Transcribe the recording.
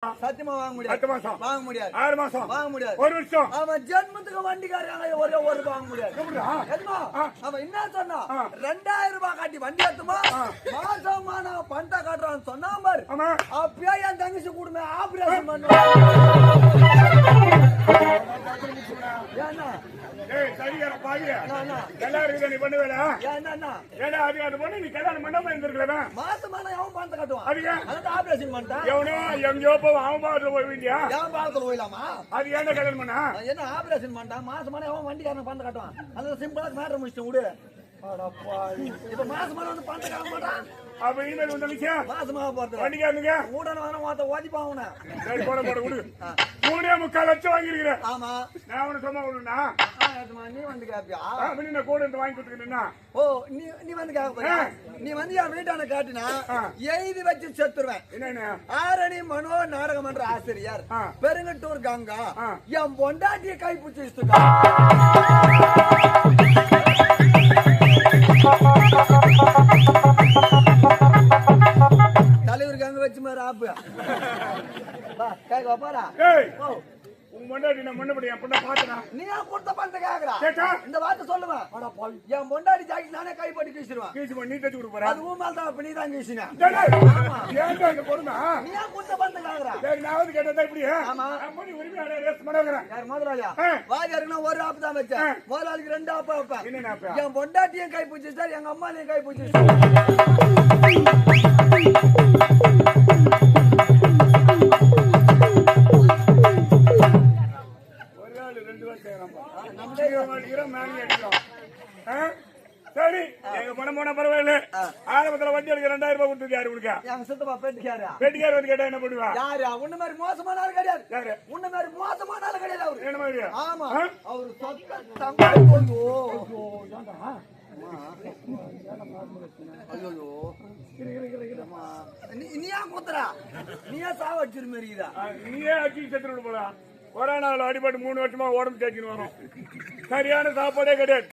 சத்தியமா வாங்க முடியாது. 10 மாசம் வாங்க முடியாது. 6 மாசம் வாங்க முடியாது. 1 வருஷம். அவன் ஜென்மத்துக்கு வண்டிக்காரங்க ஒரே ஒரு வாங்க முடியாது. எதுமா அவன் என்ன சொன்னா 2000 ரூபாய் காட்டி வண்டி ஏத்துமா மாசமா நான் பண்ட காட்டுறான்னு சொன்னா பாரு. அப்பயே என் தங்கச்சி கூடுமே ஆபரேஷன் பண்ணுவான். ஏன்னா ஏய் சரியார பாவியா எல்லாரும் நீ பண்ணுவேடா ஏன்னா ஏடா அது பண்ணி நீ கல்யாணம் பண்ணாம இருந்திருக்கலடா மாசமா அவன் பண்ட காட்டுவான். அதுக்கு அத ஆபரேஷன் பண்ணிட்டான். எவனோ எங்கயோ போய் அவன் பாத்துல போய் வீடியா ஏன் பாத்துல போயிலாமா? அது ஏன்டா கல்யாணம் பண்ணா என்ன ஆபரேஷன் பண்ணிட்டான். மாசமான அவன் வண்டிக்காரன் பண்ட காட்டுவான். அந்த சிம்பிளா மேட்டர் முடிச்சு விடு. இப்ப மாசமான வந்து பண்ட காட்ட மாட்டான். அப்ப இனிமேல் வந்து நிச்சயம் மாசமா போறது வண்டிக்காரனுங்க உடனே வர ஓதிப்பான் அவனை. சரி போட விடு 3.25 லட்சம் வாங்கிருக்கிறேன். ஆமா நான் அவனை சும்மா விடுனா நீ வந்து கேப்பியா? நான் கூட இருந்து வாங்கி கொடுத்துக்கிட்டேன்னா ஓ நீ வந்து கேட்க நீ வந்து என் வீட்டான காட்டினா எழுதி வச்சு செத்துருவேன். என்ன ஆரணி மனோ நாடகமன்ற ஆசிரியர் பெருங்கட்டூர் கங்கா என் பொண்டாட்டிய கைப்பிடிச்சு தலைவர் கங்க வச்சு மாதிரி ஆப்பு கேட்க பாரா. உன் பொண்டாட்டி நான் முன்னபடி என் பொண்ணை பார்த்தனா நீ கொடுத்த பண்ட கேக்குறா கேட்டா இந்த வார்த்தை சொல்லுவேன். என் பொண்டாடி ஜாக்கெட் நானே கைப்படி கீசிடுவேன். கீசி பண்ணி தச்சு கொடுக்க போறா. அது ஊமால் தான் அப்ப நீ தான் கீசினா. ஏன்டா இந்த பொண்ணா நீ கொடுத்த பண்ட கேக்குறா. சரி நான் வந்து கேட்டதா இப்படி ஆமா அம்மனி உரிமையாளே ரேஸ் பண்ணறேன். யார் முதலாளியா? வாஜாருக்கு ஒரு ஆப் தான் வச்சேன். முதலாளிக்கு 2 ஆப் வைப்பேன். என்ன ஆப்? என் பொண்டாட்டியும் கை பிடிச்சு சார் எங்க அம்மாலையும் கை பிடிச்சு சரி எங்க பணம் போனா பரவாயில்ல. ஆரம்பத்துல வண்டி எடுக்க 2000 ரூபாய் கொடுத்தது யாரு கொடுக்க? எங்க சித்தப்பா பேட்டிக்காரா? பேட்டிக்கார வந்து கேட்டா என்ன பண்ணுவா? யாரு உன்ன மாதிரி மோசமான ஆள் கிடையாது. யாரு உன்ன மாதிரி மோசமான ஆள் கிடையாது அவரு. என்ன மாதிரி? ஆமா அவரு சொத்த தங்காய் போடுவோ. ஐயோ நீயா குத்துறா நீயா சாவ அடிச்சிரு மாதிரிதா நீயே அடிச்சு செத்துட்டு போலாம். கொரோனாவில் அடிபட்டு 3 வருஷமா உடம்பு தேய்ச்சின்னு வரும். சரியான சாப்பாடே கிடையாது.